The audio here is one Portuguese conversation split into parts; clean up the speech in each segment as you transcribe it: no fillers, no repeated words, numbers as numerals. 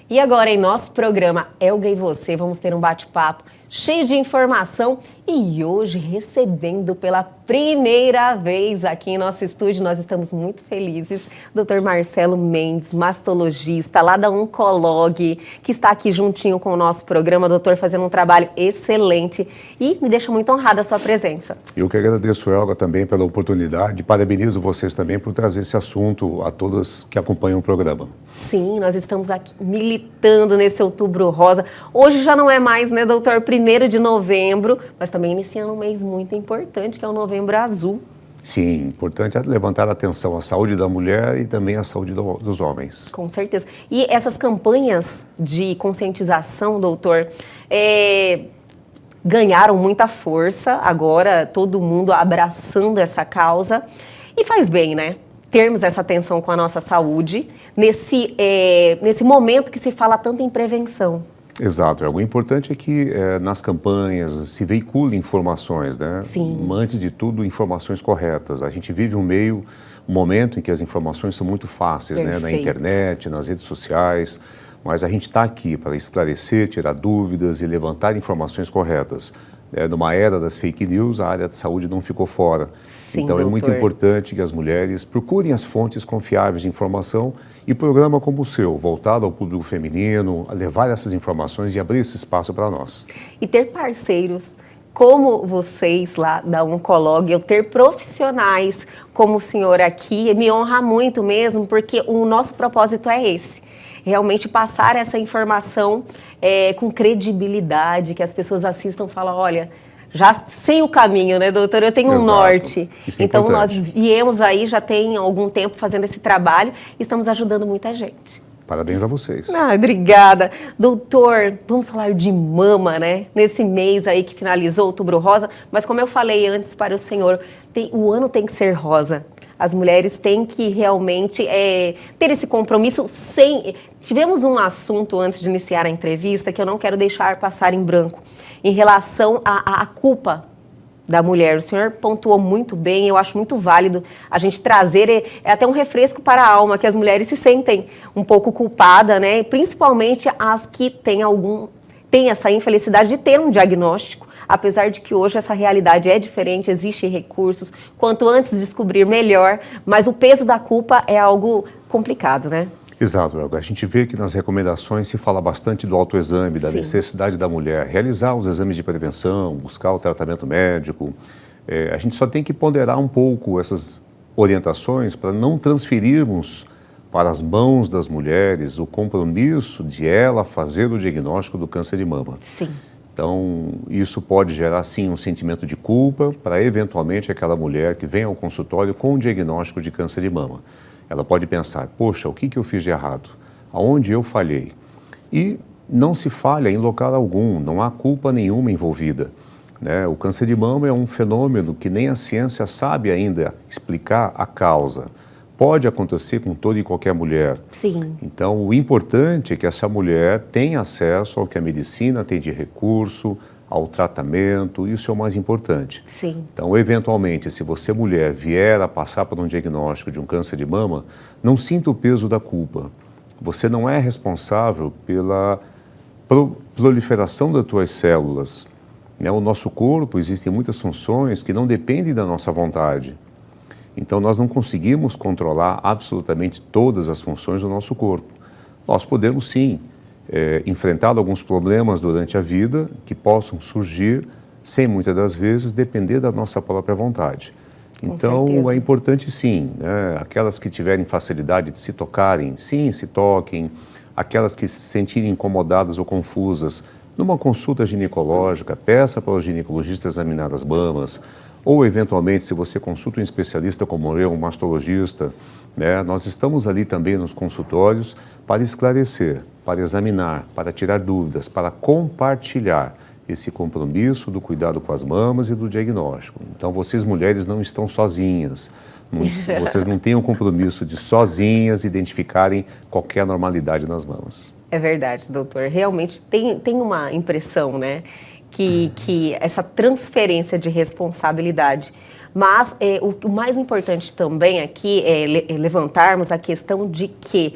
E agora, em nosso programa Elga e Você, vamos ter um bate-papo cheio de informação e hoje recebendo pela primeira vez aqui em nosso estúdio, nós estamos muito felizes, Dr. Marcelo Mendes, mastologista lá da Oncolog, que está aqui juntinho com o nosso programa, doutor, fazendo um trabalho excelente e me deixa muito honrada a sua presença. Eu que agradeço, Elga, também pela oportunidade, parabenizo vocês também por trazer esse assunto a todas que acompanham o programa. Sim, nós estamos aqui militando nesse Outubro Rosa. Hoje já não é mais, né, doutor, 1º de novembro, mas também iniciando um mês muito importante, que é o Novembro Azul. Sim, importante é levantar a atenção à saúde da mulher e também à saúde dos homens. Com certeza. E essas campanhas de conscientização, doutor, ganharam muita força, agora todo mundo abraçando essa causa e faz bem, né? Termos essa atenção com a nossa saúde nesse momento que se fala tanto em prevenção. Exato. O importante é que nas campanhas se veicule informações, né? Sim. Antes de tudo, informações corretas. A gente vive um momento em que as informações são muito fáceis, né? Na internet, nas redes sociais, mas a gente está aqui para esclarecer, tirar dúvidas e levantar informações corretas. Numa era das fake news, a área de saúde não ficou fora. Sim, então, doutor, é muito importante que as mulheres procurem as fontes confiáveis de informação e programa como o seu, voltado ao público feminino, a levar essas informações e abrir esse espaço para nós. E ter parceiros como vocês lá da Oncolog, eu ter profissionais como o senhor aqui, me honra muito mesmo, porque o nosso propósito é esse. Realmente passar essa informação com credibilidade, que as pessoas assistam e falam, olha, já sei o caminho, né, doutor? Eu tenho um norte. Isso é então, importante. nós viemos aí, já tem algum tempo fazendo esse trabalho e estamos ajudando muita gente. Parabéns a vocês. Obrigada. Doutor, vamos falar de mama, né? Nesse mês aí que finalizou Outubro Rosa, mas como eu falei antes para o senhor, o ano tem que ser rosa. As mulheres têm que realmente ter esse compromisso Tivemos um assunto antes de iniciar a entrevista que eu não quero deixar passar em branco, em relação à culpa da mulher. O senhor pontuou muito bem, eu acho muito válido a gente trazer, é até um refresco para a alma, que as mulheres se sentem um pouco culpadas, né? Principalmente as que têm essa infelicidade de ter um diagnóstico, apesar de que hoje essa realidade é diferente, existem recursos, quanto antes descobrir melhor, mas o peso da culpa é algo complicado, né? Exato, Elga. A gente vê que nas recomendações se fala bastante do autoexame, da necessidade da mulher realizar os exames de prevenção, buscar o tratamento médico. A gente só tem que ponderar um pouco essas orientações para não transferirmos para as mãos das mulheres o compromisso de ela fazer o diagnóstico do câncer de mama. Sim. Então, isso pode gerar, sim, um sentimento de culpa para, eventualmente, aquela mulher que vem ao consultório com o diagnóstico de câncer de mama. Ela pode pensar, poxa, o que eu fiz de errado? Aonde eu falhei? E não se falha em local algum, não há culpa nenhuma envolvida, né? O câncer de mama é um fenômeno que nem a ciência sabe ainda explicar a causa. Pode acontecer com toda e qualquer mulher. Sim. Então, o importante é que essa mulher tenha acesso ao que a medicina tem de recurso, ao tratamento, isso é o mais importante. Sim. Então, eventualmente, se você, mulher, vier a passar por um diagnóstico de um câncer de mama, não sinta o peso da culpa. Você não é responsável pela proliferação das tuas células. No nosso corpo existem muitas funções que não dependem da nossa vontade. Então, nós não conseguimos controlar absolutamente todas as funções do nosso corpo. Nós podemos, sim, enfrentar alguns problemas durante a vida que possam surgir, sem muitas das vezes depender da nossa própria vontade. Então, é importante, sim, né? Aquelas que tiverem facilidade de se tocarem, sim, se toquem. Aquelas que se sentirem incomodadas ou confusas, numa consulta ginecológica, peça para o ginecologista examinar as mamas. Ou, eventualmente, se você consulta um especialista como eu, um mastologista, né, nós estamos ali também nos consultórios para esclarecer, para examinar, para tirar dúvidas, para compartilhar esse compromisso do cuidado com as mamas e do diagnóstico. Então, vocês mulheres não estão sozinhas, vocês não têm o compromisso de sozinhas identificarem qualquer anormalidade nas mamas. É verdade, doutor. Realmente tem uma impressão, né? Que essa transferência de responsabilidade Mas o mais importante também aqui é levantarmos a questão de que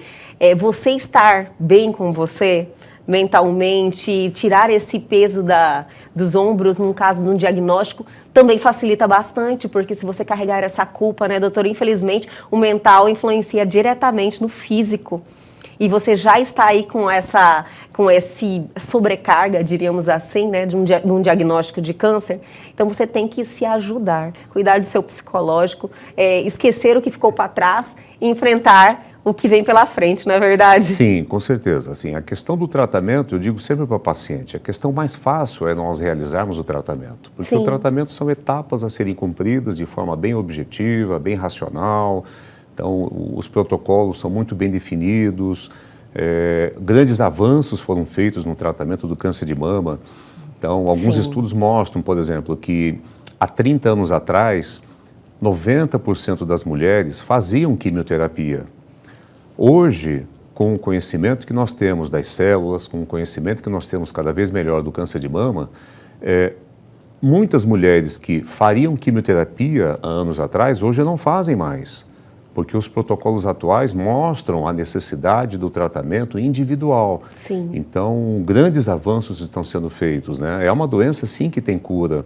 você estar bem com você mentalmente, tirar esse peso dos ombros, no caso de um diagnóstico, também facilita bastante, porque se você carregar essa culpa, né, doutora, infelizmente, o mental influencia diretamente no físico. E você já está aí com esse sobrecarga, diríamos assim, né, de um diagnóstico de câncer. Então, você tem que se ajudar, cuidar do seu psicológico, esquecer o que ficou para trás e enfrentar o que vem pela frente, não é verdade? Sim, com certeza. Assim, a questão do tratamento, eu digo sempre para o paciente, a questão mais fácil é nós realizarmos o tratamento. Porque o tratamento são etapas a serem cumpridas de forma bem objetiva, bem racional. Então, os protocolos são muito bem definidos, grandes avanços foram feitos no tratamento do câncer de mama. Então, alguns estudos mostram, por exemplo, que há 30 anos atrás, 90% das mulheres faziam quimioterapia. Hoje, com o conhecimento que nós temos das células, com o conhecimento que nós temos cada vez melhor do câncer de mama, muitas mulheres que fariam quimioterapia há anos atrás, hoje não fazem mais, porque os protocolos atuais mostram a necessidade do tratamento individual. Sim. Então, grandes avanços estão sendo feitos, né? É uma doença, sim, que tem cura.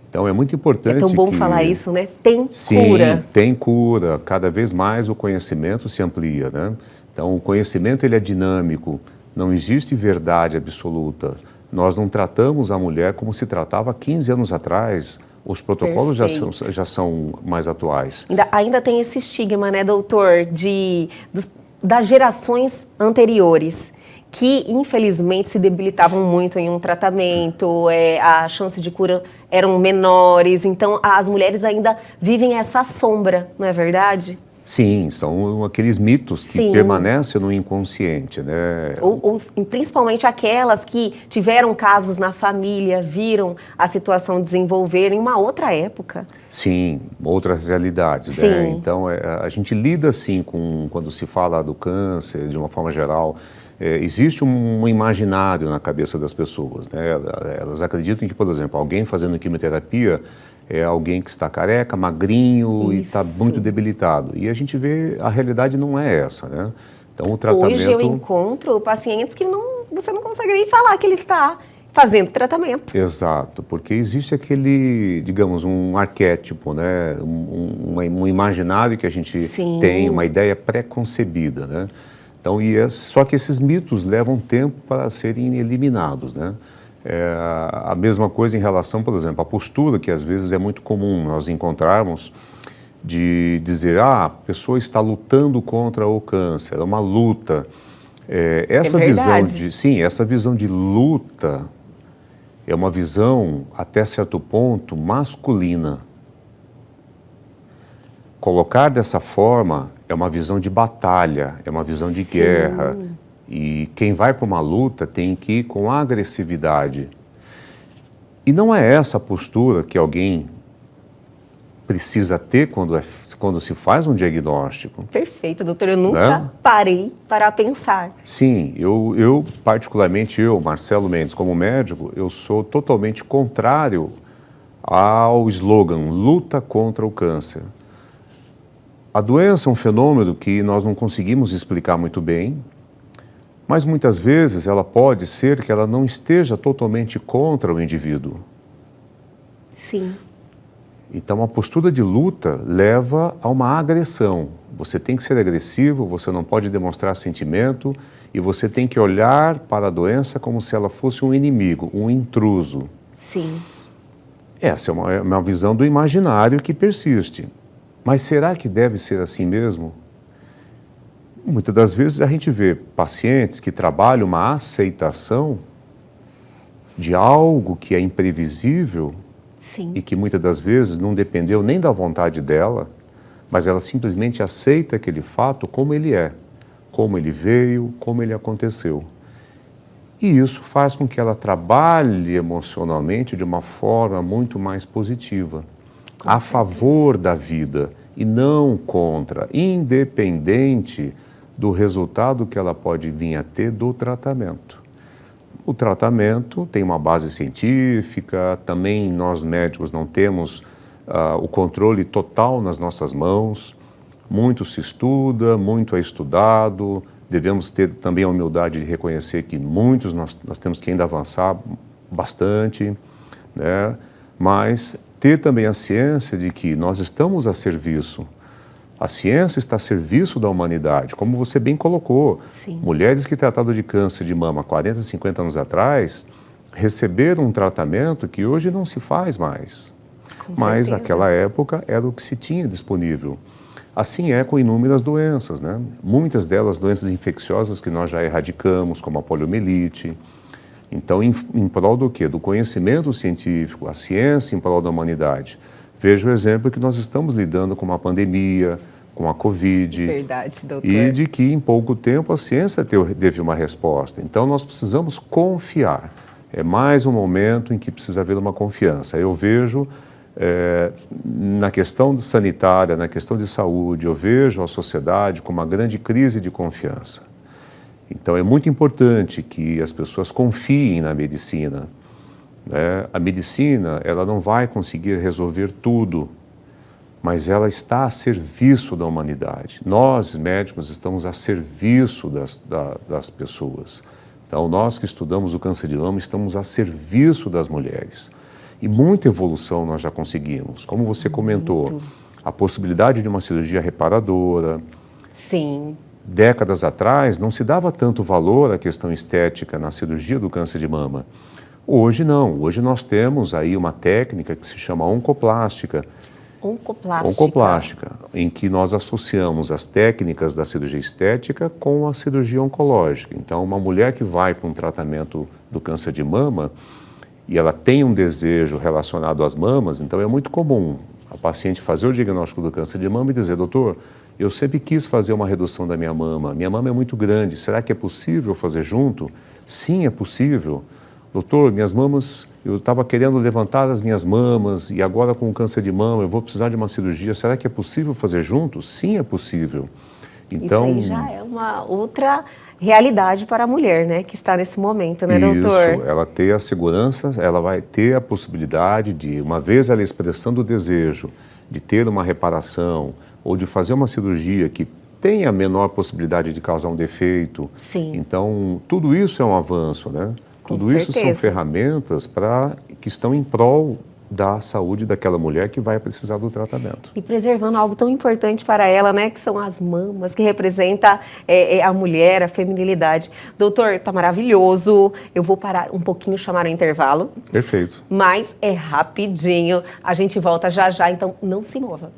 Então, é muito importante. É tão bom falar isso, né? Tem cura. Sim, tem cura. Cada vez mais o conhecimento se amplia, né? Então, o conhecimento ele é dinâmico. Não existe verdade absoluta. Nós não tratamos a mulher como se tratava 15 anos atrás. Os protocolos já são mais atuais. Ainda tem esse estigma, né, doutor, das gerações anteriores, que infelizmente se debilitavam muito em um tratamento, a chance de cura eram menores, então as mulheres ainda vivem essa sombra, não é verdade? Sim, são aqueles mitos que permanecem no inconsciente, né? Principalmente aquelas que tiveram casos na família, viram a situação desenvolver em uma outra época. Sim, outras realidades, né? Então, a gente lida assim quando se fala do câncer, de uma forma geral, existe um imaginário na cabeça das pessoas, né? Elas acreditam que, por exemplo, alguém fazendo quimioterapia é alguém que está careca, magrinho e está muito debilitado. E a gente vê, a realidade não é essa, né? Então, o tratamento... Hoje eu encontro pacientes que você não consegue nem falar que ele está fazendo tratamento. Exato, porque existe aquele, digamos, um arquétipo, né? Um imaginário que a gente tem, uma ideia pré-concebida, né? Então, só que esses mitos levam tempo para serem eliminados, né? A mesma coisa em relação, por exemplo, à postura, que às vezes é muito comum nós encontrarmos, de dizer, a pessoa está lutando contra o câncer, é uma luta. Essa visão de luta é uma visão, até certo ponto, masculina. Colocar dessa forma é uma visão de batalha, é uma visão de guerra. E quem vai para uma luta tem que ir com agressividade. E não é essa a postura que alguém precisa ter quando se faz um diagnóstico. Perfeito, doutor. Eu nunca parei para pensar. Sim, particularmente Marcelo Mendes, como médico, eu sou totalmente contrário ao slogan luta contra o câncer. A doença é um fenômeno que nós não conseguimos explicar muito bem, mas muitas vezes ela pode ser que ela não esteja totalmente contra o indivíduo. Sim. Então, a postura de luta leva a uma agressão. Você tem que ser agressivo, você não pode demonstrar sentimento e você tem que olhar para a doença como se ela fosse um inimigo, um intruso. Sim. Essa é uma visão do imaginário que persiste. Mas será que deve ser assim mesmo? Muitas das vezes a gente vê pacientes que trabalham uma aceitação de algo que é imprevisível e que muitas das vezes não dependeu nem da vontade dela, mas ela simplesmente aceita aquele fato como ele é, como ele veio, como ele aconteceu. E isso faz com que ela trabalhe emocionalmente de uma forma muito mais positiva, a favor da vida e não contra, independente do resultado que ela pode vir a ter do tratamento. O tratamento tem uma base científica, também nós médicos não temos o controle total nas nossas mãos. Muito se estuda, muito é estudado. Devemos ter também a humildade de reconhecer que muitos nós temos que ainda avançar bastante, né? Mas ter também a ciência de que nós estamos a serviço. A ciência está a serviço da humanidade, como você bem colocou. Sim. Mulheres que trataram de câncer de mama 40, 50 anos atrás receberam um tratamento que hoje não se faz mais. Mas naquela época era o que se tinha disponível. Assim é com inúmeras doenças, né? Muitas delas doenças infecciosas que nós já erradicamos, como a poliomielite. Então, em prol do quê? Do conhecimento científico, a ciência em prol da humanidade. Veja o exemplo que nós estamos lidando com uma pandemia, com a Covid. Verdade, doutor. E de que em pouco tempo a ciência teve uma resposta. Então, nós precisamos confiar. É mais um momento em que precisa haver uma confiança. Eu vejo, na questão sanitária, na questão de saúde, eu vejo a sociedade com uma grande crise de confiança. Então, é muito importante que as pessoas confiem na medicina, né? A medicina, ela não vai conseguir resolver tudo, mas ela está a serviço da humanidade. Nós, médicos, estamos a serviço das pessoas. Então, nós que estudamos o câncer de mama, estamos a serviço das mulheres. E muita evolução nós já conseguimos. Como você comentou, a possibilidade de uma cirurgia reparadora. Sim. Décadas atrás, não se dava tanto valor à questão estética na cirurgia do câncer de mama. Hoje não. Hoje nós temos aí uma técnica que se chama oncoplástica. Oncoplástica, em que nós associamos as técnicas da cirurgia estética com a cirurgia oncológica. Então, uma mulher que vai para um tratamento do câncer de mama e ela tem um desejo relacionado às mamas, então é muito comum a paciente fazer o diagnóstico do câncer de mama e dizer: doutor, eu sempre quis fazer uma redução da minha mama é muito grande, será que é possível fazer junto? Sim, é possível. Doutor, minhas mamas, eu estava querendo levantar as minhas mamas e agora com o câncer de mama eu vou precisar de uma cirurgia, será que é possível fazer junto? Sim, é possível. Então, isso aí já é uma outra realidade para a mulher, né, que está nesse momento, né, doutor? Isso, ela ter a segurança, ela vai ter a possibilidade de, uma vez ela expressando o desejo de ter uma reparação ou de fazer uma cirurgia que tenha a menor possibilidade de causar um defeito. Sim. Então, tudo isso é um avanço, né? Com tudo isso certeza. são ferramentas que estão em prol da saúde daquela mulher que vai precisar do tratamento. E preservando algo tão importante para ela, né, que são as mamas, que representa a mulher, a feminilidade. Doutor, tá maravilhoso. Eu vou parar um pouquinho, chamar o intervalo. Perfeito. Mas é rapidinho. A gente volta já já, então não se mova.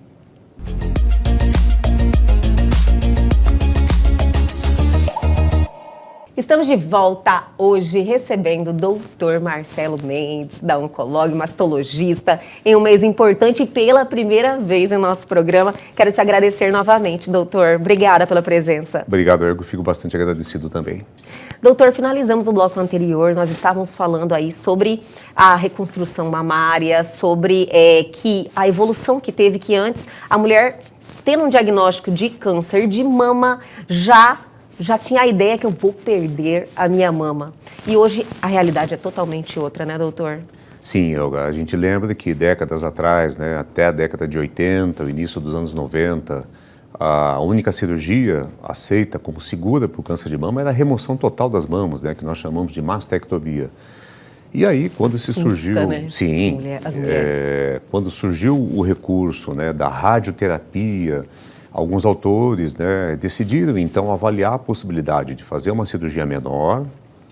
Estamos de volta hoje recebendo o Dr. Marcelo Mendes, da Oncolog, mastologista, em um mês importante pela primeira vez em nosso programa. Quero te agradecer novamente, doutor. Obrigada pela presença. Obrigado, Ergo. Fico bastante agradecido também. Doutor, finalizamos o bloco anterior. Nós estávamos falando aí sobre a reconstrução mamária, sobre que a evolução que teve, que antes a mulher, tendo um diagnóstico de câncer de mama, já tinha a ideia que eu vou perder a minha mama. E hoje a realidade é totalmente outra, né, doutor? Sim, Olga. A gente lembra que décadas atrás, né, até a década de 80, o início dos anos 90, a única cirurgia aceita como segura para o câncer de mama era a remoção total das mamas, né, que nós chamamos de mastectomia. E aí, quando se surgiu, né? sim, as mulheres. Quando surgiu o recurso, né, da radioterapia, alguns autores, né, decidiram então avaliar a possibilidade de fazer uma cirurgia menor,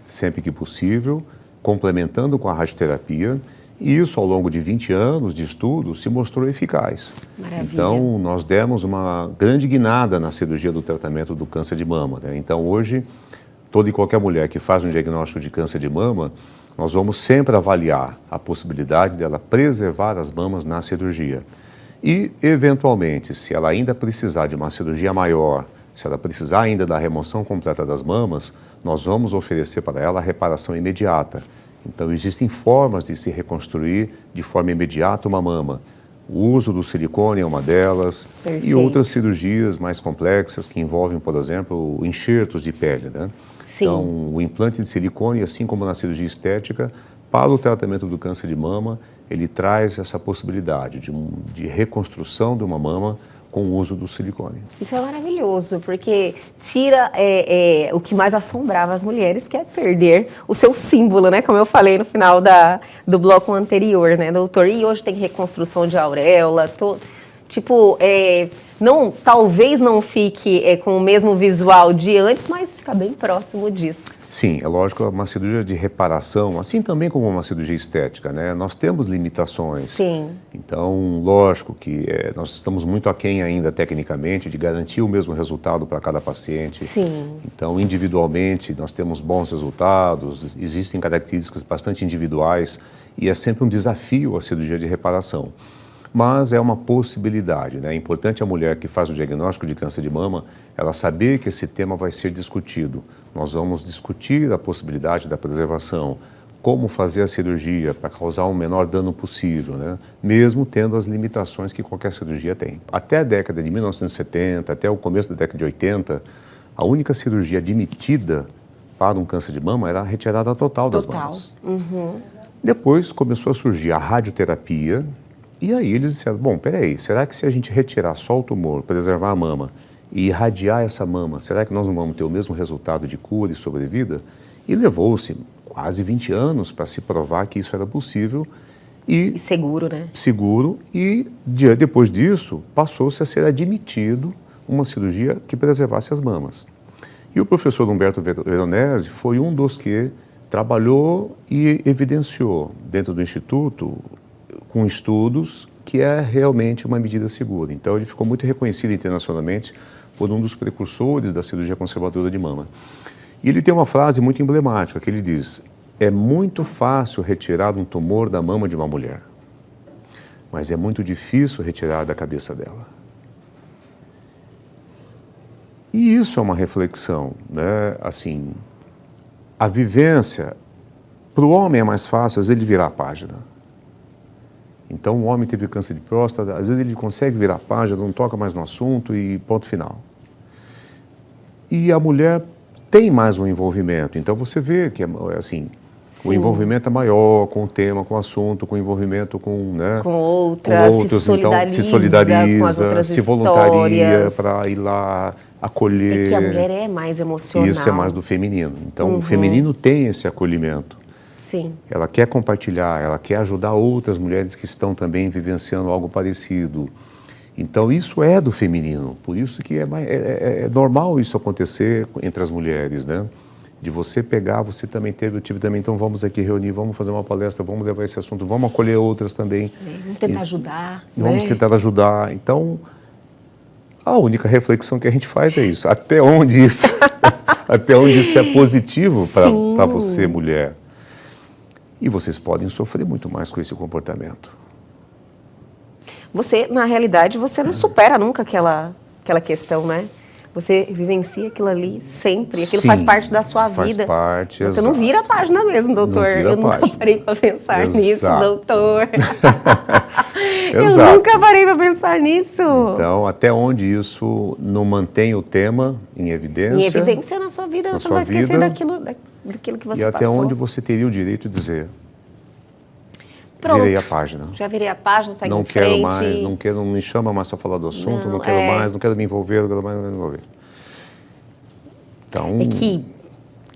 sempre que possível, complementando com a radioterapia, e isso ao longo de 20 anos de estudo se mostrou eficaz. Maravilha. Então nós demos uma grande guinada na cirurgia do tratamento do câncer de mama, né? Então hoje, toda e qualquer mulher que faz um diagnóstico de câncer de mama, nós vamos sempre avaliar a possibilidade dela preservar as mamas na cirurgia. E, eventualmente, se ela ainda precisar de uma cirurgia maior, se ela precisar ainda da remoção completa das mamas, nós vamos oferecer para ela a reparação imediata. Então, existem formas de se reconstruir de forma imediata uma mama. O uso do silicone é uma delas. Perfeito. E outras cirurgias mais complexas que envolvem, por exemplo, enxertos de pele, né? Sim. Então, o implante de silicone, assim como na cirurgia estética, para o tratamento do câncer de mama, ele traz essa possibilidade de reconstrução de uma mama com o uso do silicone. Isso é maravilhoso, porque tira o que mais assombrava as mulheres, que é perder o seu símbolo, né? Como eu falei no final do bloco anterior, né, doutor? E hoje tem reconstrução de auréola, talvez não fique com o mesmo visual de antes, mas fica bem próximo disso. Sim, é lógico, uma cirurgia de reparação, assim também como uma cirurgia estética, né? Nós temos limitações. Sim. Então, lógico que nós estamos muito aquém ainda, tecnicamente, de garantir o mesmo resultado para cada paciente. Sim. Então, individualmente, nós temos bons resultados, existem características bastante individuais e é sempre um desafio a cirurgia de reparação. Mas é uma possibilidade, né? É importante a mulher que faz o diagnóstico de câncer de mama, ela saber que esse tema vai ser discutido. Nós vamos discutir a possibilidade da preservação, como fazer a cirurgia para causar o menor dano possível, né? Mesmo tendo as limitações que qualquer cirurgia tem. Até a década de 1970, até o começo da década de 80, a única cirurgia admitida para um câncer de mama era a retirada total das mamas. Uhum. Depois começou a surgir a radioterapia, e aí eles disseram, bom, peraí, será que se a gente retirar só o tumor, preservar a mama e irradiar essa mama, será que nós não vamos ter o mesmo resultado de cura e sobrevida? E levou-se quase 20 anos para se provar que isso era possível. E seguro, né? Seguro, e depois disso passou-se a ser admitido uma cirurgia que preservasse as mamas. E o professor Humberto Veronese foi um dos que trabalhou e evidenciou dentro do Instituto, com estudos, que é realmente uma medida segura. Então, ele ficou muito reconhecido internacionalmente por um dos precursores da cirurgia conservadora de mama. E ele tem uma frase muito emblemática, que ele diz, é muito fácil retirar um tumor da mama de uma mulher, mas é muito difícil retirar da cabeça dela. E isso é uma reflexão, né? Assim, a vivência, para o homem é mais fácil, às vezes, ele virar a página. Então, o homem teve câncer de próstata, às vezes ele consegue virar a página, não toca mais no assunto e ponto final. E a mulher tem mais um envolvimento, então você vê que, assim, sim, o envolvimento é maior com o tema, com o assunto, com o envolvimento com, né, com outros, então se solidariza, com as outras se voluntaria para ir lá acolher. É que a mulher é mais emocional. Isso é mais do feminino. Então, o feminino tem esse acolhimento. Sim. Ela quer compartilhar, ela quer ajudar outras mulheres que estão também vivenciando algo parecido. Então, isso é do feminino. Por isso que é normal isso acontecer entre as mulheres, né? De você pegar, você também teve, eu tive também, então vamos aqui reunir, vamos fazer uma palestra, vamos levar esse assunto, vamos acolher outras também. Vamos tentar ajudar. Vamos tentar ajudar. Então, a única reflexão que a gente faz é isso. Até onde isso, até onde isso é positivo para você, mulher. E vocês podem sofrer muito mais com esse comportamento. Você, na realidade, você não supera nunca aquela questão, né? Você vivencia aquilo ali sempre, aquilo faz parte da sua vida. Faz parte, você não vira a página mesmo, doutor. Eu nunca parei para pensar nisso, doutor. Eu nunca parei para pensar nisso. Então, até onde isso não mantém o tema em evidência? Em evidência na sua vida, você não vai esquecer daquilo que você passou. E até onde você teria o direito de dizer, pronto, virei a página. Já virei a página, segue em frente. Não quero, não me chama mais para falar do assunto, não quero mais, não quero me envolver, não quero mais me envolver. Então, é que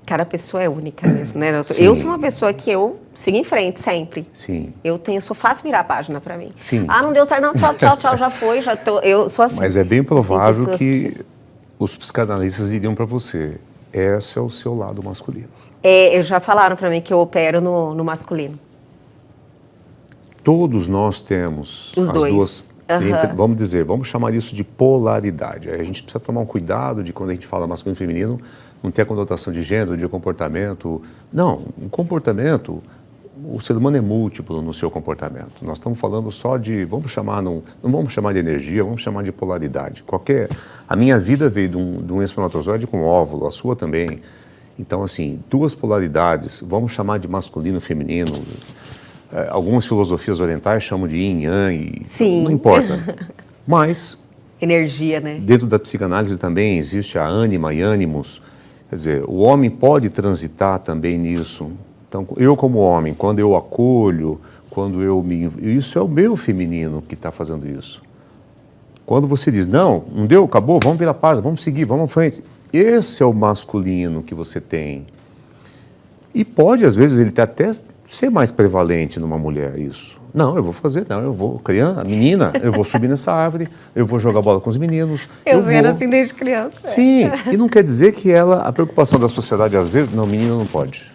cada pessoa é única mesmo, né, doutor? Eu sou uma pessoa que eu sigo em frente sempre. Sim. Sou fácil virar a página para mim. Sim. Ah, não deu certo, não, tchau, já foi, eu sou assim. Mas é bem provável que os psicanalistas diriam para você, esse é o seu lado masculino. Eles já falaram para mim que eu opero no masculino. Todos nós temos as duas. Vamos chamar isso de polaridade. A gente precisa tomar um cuidado de quando a gente fala masculino e feminino, não ter a conotação de gênero, de comportamento. Não, o comportamento, o ser humano é múltiplo no seu comportamento. Nós estamos falando só de, não vamos chamar de energia, vamos chamar de polaridade. A minha vida veio de um espermatozoide com óvulo, a sua também. Então, assim, duas polaridades, vamos chamar de masculino e feminino. Algumas filosofias orientais chamam de yin, yang, não importa. Mas, energia, né? Dentro da psicanálise também existe a ânima e ânimos. Quer dizer, o homem pode transitar também nisso. Então, eu como homem, quando eu acolho, quando eu me... Isso é o meu feminino que está fazendo isso. Quando você diz, não deu, acabou, vamos virar a página, vamos seguir, vamos à frente. Esse é o masculino que você tem. E pode, às vezes, ele até ser mais prevalente numa mulher, isso. Não, eu vou fazer, não, eu vou criar a menina, eu vou subir nessa árvore, eu vou jogar bola com os meninos. Eu era assim desde criança. Sim, e não quer dizer que a preocupação da sociedade, às vezes, não, menina não pode.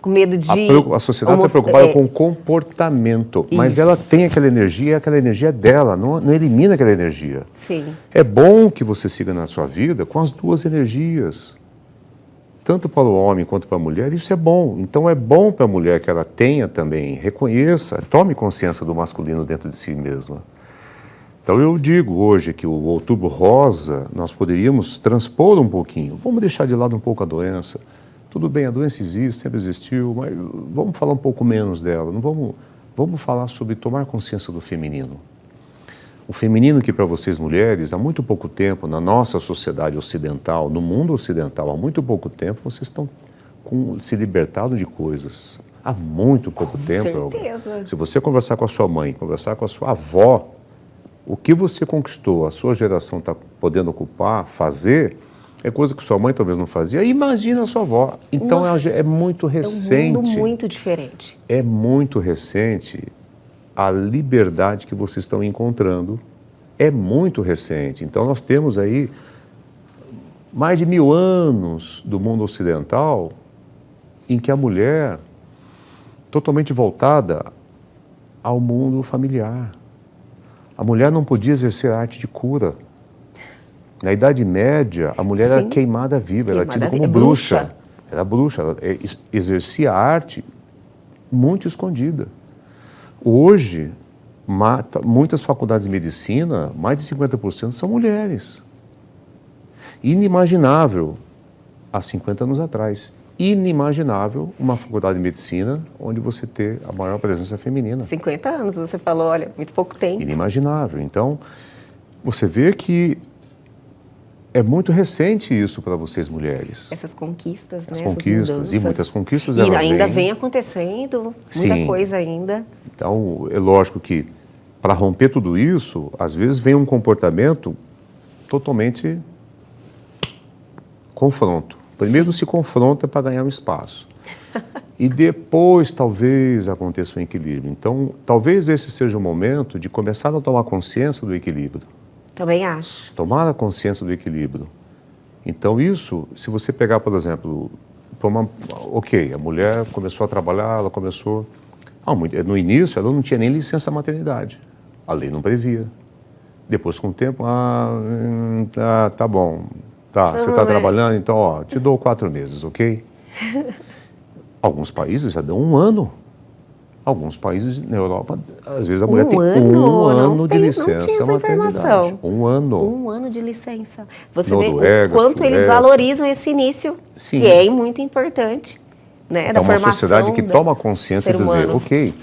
Com medo de... A sociedade está preocupada com o comportamento, mas ela tem aquela energia é dela, não elimina aquela energia. Sim. É bom que você siga na sua vida com as duas energias. Tanto para o homem quanto para a mulher, isso é bom. Então é bom para a mulher que ela tenha também, reconheça, tome consciência do masculino dentro de si mesma. Então eu digo hoje que o Outubro Rosa, nós poderíamos transpor um pouquinho, vamos deixar de lado um pouco a doença. Tudo bem, a doença existe, sempre existiu, mas vamos falar um pouco menos dela. Não vamos falar sobre tomar consciência do feminino. O feminino que para vocês mulheres, há muito pouco tempo, na nossa sociedade ocidental, no mundo ocidental, há muito pouco tempo, vocês estão se libertando de coisas. Há muito pouco tempo. Certeza. Se você conversar com a sua mãe, conversar com a sua avó, o que você conquistou, a sua geração está podendo ocupar, fazer, é coisa que sua mãe talvez não fazia. Imagina a sua avó. Então é muito recente. É um mundo muito diferente. É muito recente. A liberdade que vocês estão encontrando é muito recente. Então, nós temos aí mais de 1000 anos do mundo ocidental em que a mulher, totalmente voltada ao mundo familiar. A mulher não podia exercer a arte de cura. Na Idade Média, a mulher era queimada viva, era tida como bruxa. Era bruxa, ela exercia a arte muito escondida. Hoje, muitas faculdades de medicina, mais de 50% são mulheres. Inimaginável há 50 anos atrás. Inimaginável uma faculdade de medicina onde você ter a maior presença feminina. 50 anos, você falou, olha, muito pouco tempo. Inimaginável. Então, você vê que é muito recente isso para vocês mulheres. Essas conquistas, né? As conquistas, e muitas conquistas elas ainda vem acontecendo, muita coisa ainda. Então, é lógico que para romper tudo isso, às vezes vem um comportamento totalmente confronto. Primeiro se confronta para ganhar um espaço. E depois, talvez, aconteça um equilíbrio. Então, talvez esse seja o momento de começar a tomar consciência do equilíbrio. Também acho. Tomar a consciência do equilíbrio. Então, isso, se você pegar, por exemplo, a mulher começou a trabalhar, ela começou... no início, ela não tinha nem licença maternidade. A lei não previa. Depois, com o tempo, tá bom. Tá, você está trabalhando, então, te dou 4 meses, ok? Alguns países já dão 1 ano. Alguns países na Europa, às vezes a mulher tem 1 ano de licença maternidade. 1 ano. 1 ano de licença. Você Noruega, vê o quanto eles valorizam esse início, que é muito importante, né, da formação. É uma sociedade que toma consciência e dizer, ok,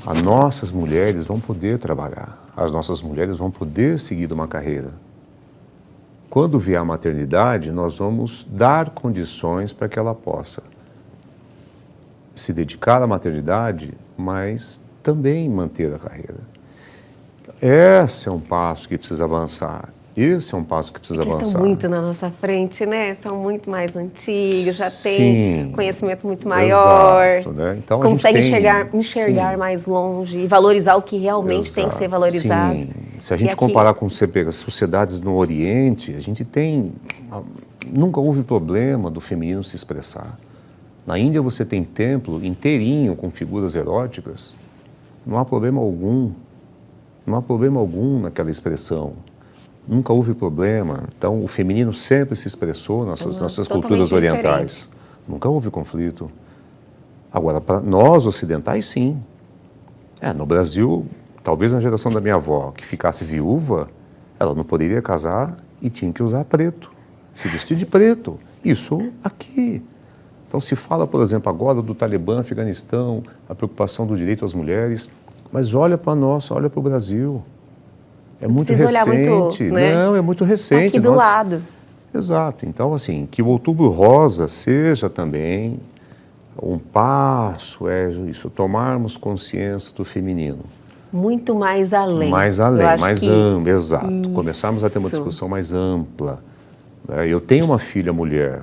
as nossas mulheres vão poder trabalhar, as nossas mulheres vão poder seguir uma carreira. Quando vier a maternidade, nós vamos dar condições para que ela possa se dedicar à maternidade, mas também manter a carreira. Esse é um passo que precisa avançar. Esse é um passo que precisa avançar. Estão muito na nossa frente, né? São muito mais antigos, já têm conhecimento muito maior. Exato, né? Então, consegue enxergar mais longe e valorizar o que realmente tem que ser valorizado. Sim. Se a gente comparar com as sociedades no Oriente, a gente tem... Nunca houve problema do feminino se expressar. Na Índia você tem templo inteirinho com figuras eróticas, não há problema algum. Não há problema algum naquela expressão. Nunca houve problema. Então, o feminino sempre se expressou nas nossas culturas orientais. Diferente. Nunca houve conflito. Agora, para nós ocidentais, sim. No Brasil, talvez na geração da minha avó, que ficasse viúva, ela não poderia casar e tinha que usar preto, se vestir de preto. Isso aqui. Então, se fala, por exemplo, agora do Talibã, Afeganistão, a preocupação do direito às mulheres, mas olha para nós, olha para o Brasil. É muito recente. Olhar muito, né? Não, é muito recente. Aqui do lado. Exato. Então, assim, que o Outubro Rosa seja também Um passo é isso, tomarmos consciência do feminino. Muito mais além. Mais além, mais amplo, exato. Isso. Começarmos a ter uma discussão mais ampla. Né? Eu tenho uma filha mulher.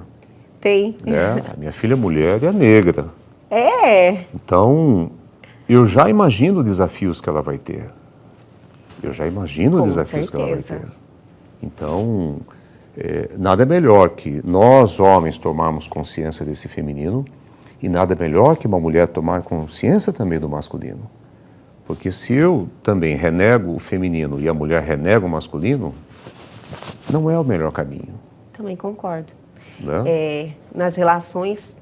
Tem. Né? A minha filha mulher é negra. É. Então, eu já imagino os desafios que ela vai ter. Eu já imagino os desafios que ela vai ter. Então, nada melhor que nós, homens, tomarmos consciência desse feminino e nada melhor que uma mulher tomar consciência também do masculino. Porque se eu também renego o feminino e a mulher renega o masculino, não é o melhor caminho. Também concordo. Né? Nas relações,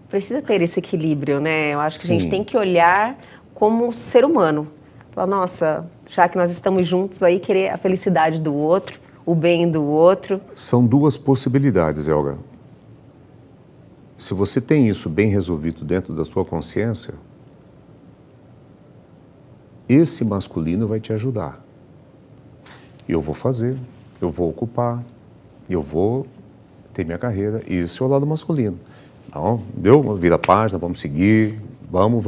precisa ter esse equilíbrio, né? Eu acho que Sim. a gente tem que olhar como ser humano. Falar, nossa, já que nós estamos juntos aí, querer a felicidade do outro, o bem do outro. São duas possibilidades, Elga. Se você tem isso bem resolvido dentro da sua consciência, esse masculino vai te ajudar. Eu vou fazer, eu vou ocupar, eu vou ter minha carreira. Isso é o lado masculino. Não, deu? Vira a página, vamos seguir, vamos.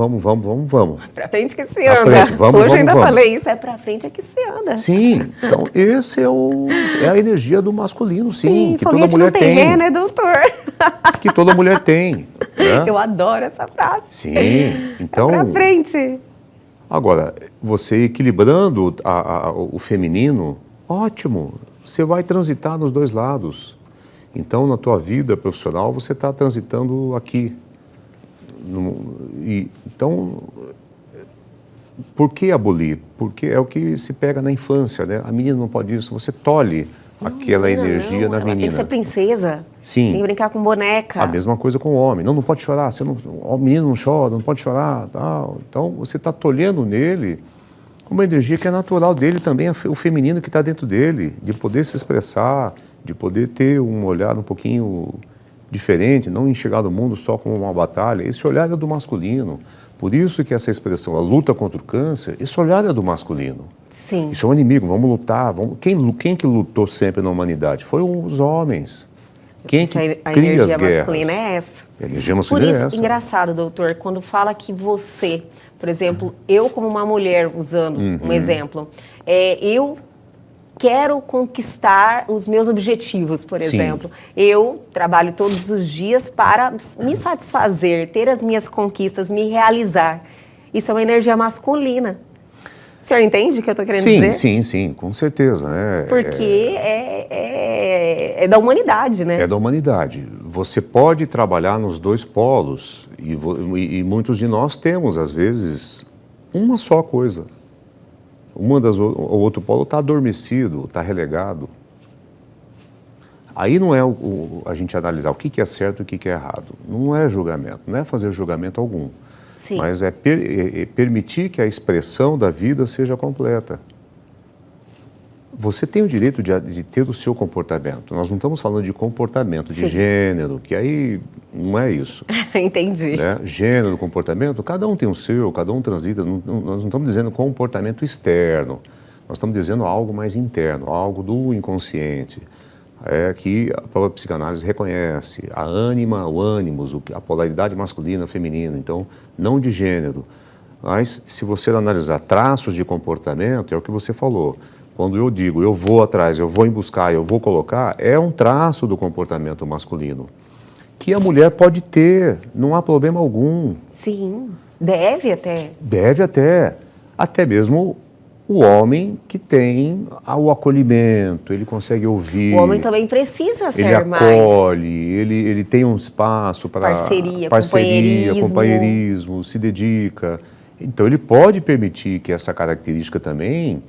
Pra frente que se Pra anda. frente, vamos, Hoje eu ainda vamos. falei isso, é pra frente é que se anda. Sim, então esse é a energia do masculino, sim, que toda foguete mulher não tem tem. ré, né, doutor? Que toda mulher tem. Né? Eu adoro essa frase. Sim, então... É pra frente. Agora, você equilibrando o feminino, ótimo, você vai transitar nos dois lados. Então, na tua vida profissional, você está transitando aqui. Então, por que abolir? Porque é o que se pega na infância, né? A menina não pode isso, você tolhe aquela energia na ela menina. tem que ser princesa. Sim. Tem que brincar com boneca. A mesma coisa com o homem. Não pode chorar. O menino não chora, não pode chorar. Tal. Então, você está tolhendo nele uma energia que é natural dele também, o feminino que está dentro dele, de poder se expressar, de poder ter um olhar um pouquinho diferente, não enxergar o mundo só como uma batalha. Esse olhar é do masculino. Por isso que essa expressão, a luta contra o câncer, esse olhar é do masculino. Sim. Isso é um inimigo, vamos lutar. Quem que lutou sempre na humanidade? Foram os homens. Quem que a cria as energia guerras? masculina é essa. A energia Por masculina isso, é essa. engraçado, doutor, quando fala que você, por exemplo, eu como uma mulher, usando um exemplo, eu quero conquistar os meus objetivos, por Sim. exemplo. Eu trabalho todos os dias para me satisfazer, ter as minhas conquistas, me realizar. Isso é uma energia masculina. O senhor entende o que eu estou querendo dizer? Sim, com certeza. Né? Porque é da humanidade, né? É da humanidade. Você pode trabalhar nos dois polos e muitos de nós temos, às vezes, uma só coisa. O outro polo está adormecido, está relegado. Aí não é a gente analisar o que é certo e o que é errado. Não é julgamento, não é fazer julgamento algum. Sim. Mas é permitir que a expressão da vida seja completa. Você tem o direito de ter o seu comportamento. Nós não estamos falando de comportamento, de Sim. gênero, que aí não é isso. Entendi. Né? Gênero, comportamento, cada um tem o seu, cada um transita. Nós não estamos dizendo comportamento externo. Nós estamos dizendo algo mais interno, algo do inconsciente. Que a própria psicanálise reconhece, a ânima, o ânimos, a polaridade masculina, feminina, então, não de gênero. Mas, se você analisar traços de comportamento, é o que você falou. Quando eu digo, eu vou atrás, eu vou em buscar, eu vou colocar, é um traço do comportamento masculino, que a mulher pode ter, não há problema algum. Sim, deve até. Deve até mesmo o homem que tem o acolhimento, ele consegue ouvir. O homem também precisa ser ele mais. acolhe, ele tem um espaço para Parceria, companheirismo, se dedica. Então ele pode permitir que essa característica também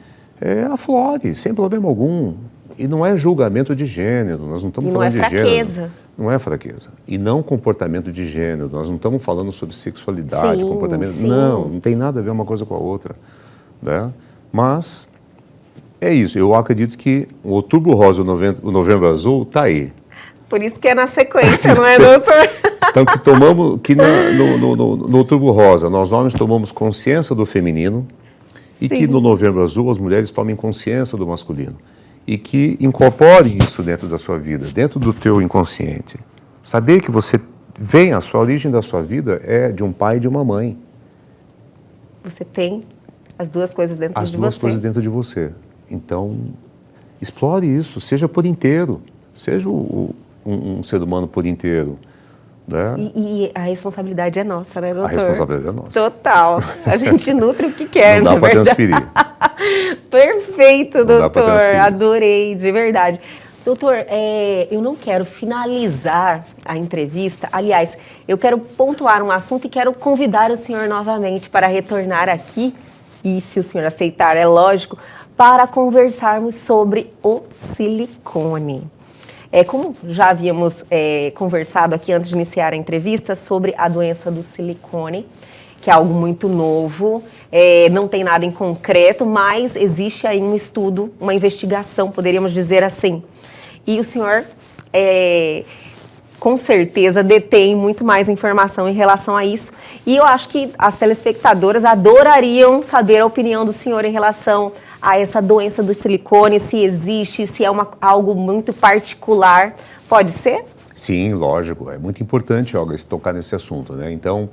aflore, sem problema algum. E não é julgamento de gênero, nós não estamos falando de gênero. Não é fraqueza. Não é fraqueza. E não comportamento de gênero, nós não estamos falando sobre sexualidade, Sim, comportamento. sim. Não tem nada a ver uma coisa com a outra. Né? Mas é isso, eu acredito que o Outubro Rosa e o Novembro Azul está aí. Por isso que é na sequência, não é, doutor? Então, no Outubro Rosa, nós homens tomamos consciência do feminino e Sim. que no Novembro Azul as mulheres tomem consciência do masculino. E que incorpore isso dentro da sua vida, dentro do teu inconsciente. Saber que você vem, a sua origem da sua vida é de um pai e de uma mãe. Você tem as duas coisas dentro de você. As duas coisas dentro de você. Então, explore isso, seja por inteiro, seja um ser humano por inteiro. Né? E a responsabilidade é nossa, né, doutor? A responsabilidade é nossa. Total. A gente nutre o que quer, não dá para verdade. transferir. Perfeito, Não dá pra doutor. transferir. Adorei, de verdade. Doutor, eu não quero finalizar a entrevista. Aliás, eu quero pontuar um assunto e quero convidar o senhor novamente para retornar aqui, e se o senhor aceitar, é lógico, para conversarmos sobre o silicone. Como já havíamos conversado aqui antes de iniciar a entrevista sobre a doença do silicone, que é algo muito novo, não tem nada em concreto, mas existe aí um estudo, uma investigação, poderíamos dizer assim. E o senhor, com certeza, detém muito mais informação em relação a isso. E eu acho que as telespectadoras adorariam saber a opinião do senhor em relação a essa doença do silicone, se existe, se é algo muito particular. Pode ser? Sim, lógico. É muito importante, Olga, tocar nesse assunto, né? Então,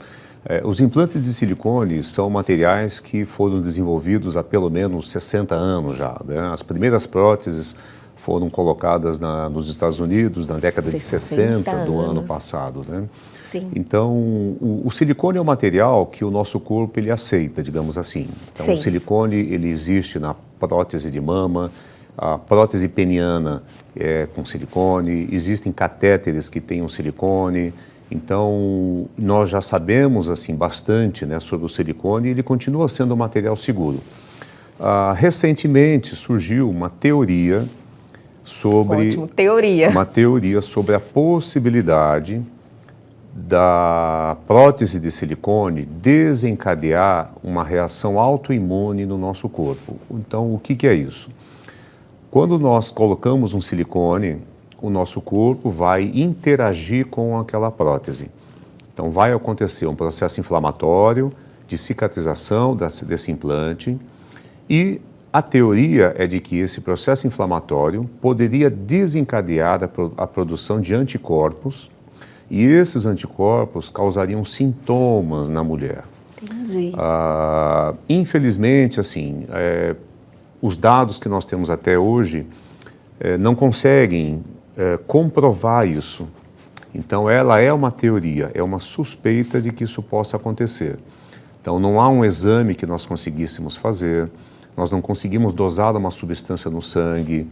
os implantes de silicone são materiais que foram desenvolvidos há pelo menos 60 anos já, né? As primeiras próteses foram colocadas nos Estados Unidos na década de 60 do ano passado, né? Sim. Então, o silicone é um material que o nosso corpo ele aceita, digamos assim. Então, Sim. o silicone ele existe na prótese de mama, a prótese peniana é com silicone, existem catéteres que têm um silicone. Então, nós já sabemos assim bastante, né, sobre o silicone e ele continua sendo um material seguro. Recentemente surgiu uma teoria sobre Ótimo, teoria. Uma teoria sobre a possibilidade da prótese de silicone desencadear uma reação autoimune no nosso corpo. Então, o que é isso? Quando nós colocamos um silicone, o nosso corpo vai interagir com aquela prótese. Então, vai acontecer um processo inflamatório de cicatrização desse implante e a teoria é de que esse processo inflamatório poderia desencadear a produção de anticorpos e esses anticorpos causariam sintomas na mulher. Entendi. Infelizmente, assim, os dados que nós temos até hoje não conseguem comprovar isso. Então, ela é uma teoria, é uma suspeita de que isso possa acontecer. Então, não há um exame que nós conseguíssemos fazer, nós não conseguimos dosar uma substância no sangue,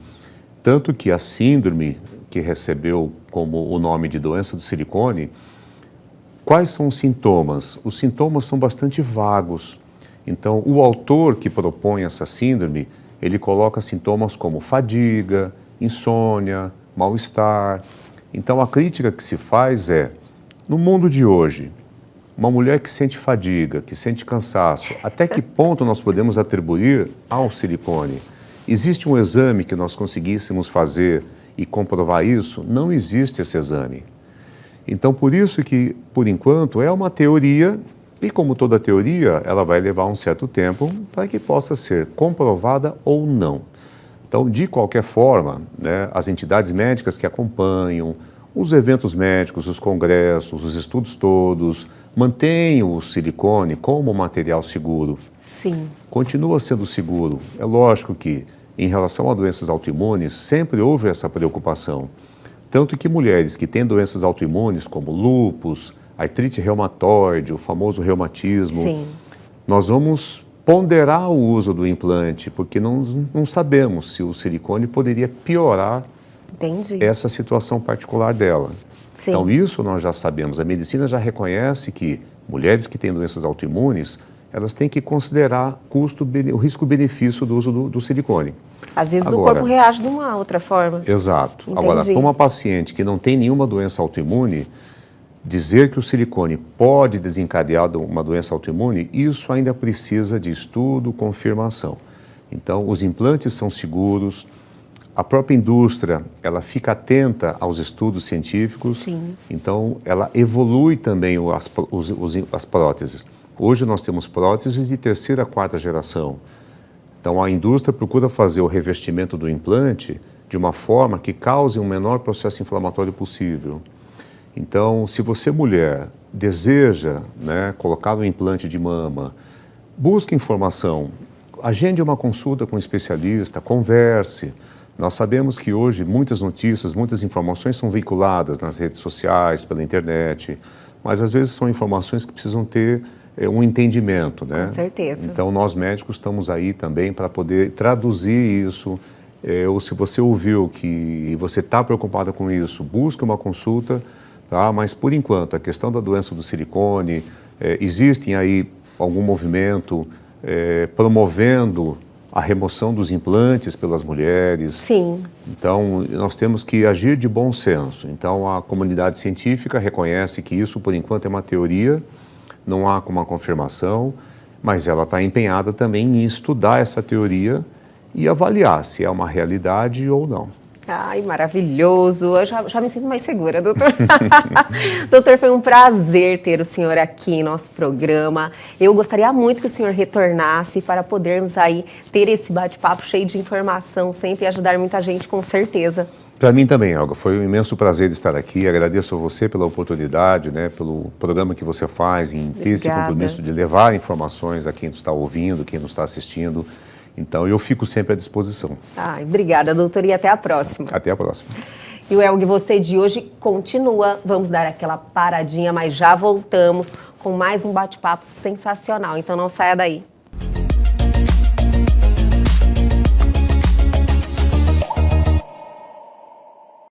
tanto que a síndrome que recebeu como o nome de doença do silicone, quais são os sintomas? Os sintomas são bastante vagos. Então, o autor que propõe essa síndrome, ele coloca sintomas como fadiga, insônia, mal-estar. Então, a crítica que se faz é, no mundo de hoje, uma mulher que sente fadiga, que sente cansaço, até que ponto nós podemos atribuir ao silicone? Existe um exame que nós conseguíssemos fazer e comprovar isso? Não existe esse exame. Então, por isso que, por enquanto, é uma teoria e, como toda teoria, ela vai levar um certo tempo para que possa ser comprovada ou não. Então, de qualquer forma, né, as entidades médicas que acompanham, os eventos médicos, os congressos, os estudos todos, mantêm o silicone como material seguro. Sim. Continua sendo seguro. É lógico que, em relação a doenças autoimunes, sempre houve essa preocupação. Tanto que mulheres que têm doenças autoimunes, como lúpus, artrite reumatoide, o famoso reumatismo, Sim. nós vamos ponderar o uso do implante, porque não sabemos se o silicone poderia piorar Entendi. essa situação particular dela. Sim. Então, isso nós já sabemos. A medicina já reconhece que mulheres que têm doenças autoimunes, elas têm que considerar o risco-benefício do uso do silicone. Às vezes Agora, o corpo reage de uma outra forma. Exato. Entendi. Agora, para uma paciente que não tem nenhuma doença autoimune, dizer que o silicone pode desencadear uma doença autoimune, isso ainda precisa de estudo, confirmação. Então, os implantes são seguros, a própria indústria, ela fica atenta aos estudos científicos, Sim. então ela evolui também as próteses. Hoje nós temos próteses de terceira, quarta geração. Então, a indústria procura fazer o revestimento do implante de uma forma que cause um menor processo inflamatório possível. Então, se você, mulher, deseja, né, colocar um implante de mama, busque informação, agende uma consulta com um especialista, converse. Nós sabemos que hoje muitas notícias, muitas informações são veiculadas nas redes sociais, pela internet, mas às vezes são informações que precisam ter um entendimento, né? Com certeza. Então, nós médicos estamos aí também para poder traduzir isso. Ou se você ouviu que você está preocupada com isso, busque uma consulta, tá? Mas, por enquanto, a questão da doença do silicone, existem aí algum movimento promovendo a remoção dos implantes pelas mulheres. Sim. Então, nós temos que agir de bom senso. Então, a comunidade científica reconhece que isso, por enquanto, é uma teoria, não há uma confirmação, mas ela está empenhada também em estudar essa teoria e avaliar se é uma realidade ou não. Ai, maravilhoso. Eu já me sinto mais segura, doutor. Doutor, foi um prazer ter o senhor aqui em nosso programa. Eu gostaria muito que o senhor retornasse para podermos aí ter esse bate-papo cheio de informação sempre e ajudar muita gente, com certeza. Para mim também, Olga, foi um imenso prazer estar aqui. Agradeço a você pela oportunidade, né, pelo programa que você faz, em ter esse compromisso de levar informações a quem nos está ouvindo, quem nos está assistindo. Então, eu fico sempre à disposição. Ai, obrigada, doutor, e até a próxima. Até a próxima. E o Elgue Você de hoje continua. Vamos dar aquela paradinha, mas já voltamos com mais um bate-papo sensacional. Então, não saia daí.